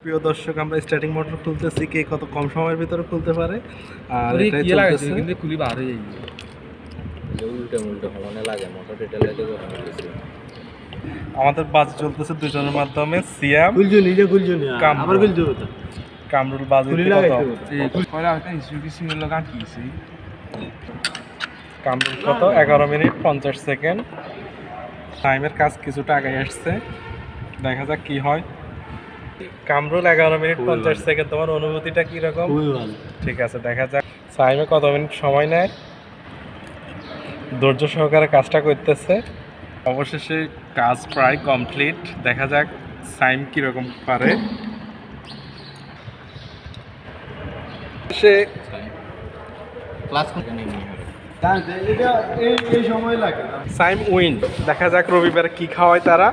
প্রিয় দর্শক, আমরা স্টার্টিং মোটর খুলতেছি, কে কত কম সময়ের ভিতরে খুলতে পারে। আর এটাই কি লাগাইছে চলতেছে। কিন্তু খুলি বার হয়ে যাই উল্টে উল্টে হলনে লাগে মোটর টেটার লাগে যখন হইতেছে আমাদের বাজ চলতেছে দুজনের মাধ্যমে। সিয়াম খুলছো নিজে খুলছো না কামরুল। আবার খুলছো তো কামরুল বাজি খুলি কত? লাগাইতে এই কয়লা একটা হিস্ট্রি সিঙ্গেল লাগা কিছে কামরুল কত? 11 মিনিট 50 সেকেন্ড। টাইমের কাজ কিছুটা আগে আসছে, দেখা যাক কি হয়। Kamrul 11 minute 50 second. তোমার অনুভূতিটা কি রকম? খুবই ভালো। ঠিক আছে, দেখা যাক সাইমে কত মিনিট সময় নেয়। ধৈর্য সহকারে কাজটা করতেছে। অবশেষে কাজ প্রায় কমপ্লিট। দেখা যাক সাইম কিরকম পারে। সে ক্লাস করে নিয়ে হবে এটা এই সময় লাগে না। সাইম উইন। দেখা যাক রবিবার কি খাওয়ায় তারা।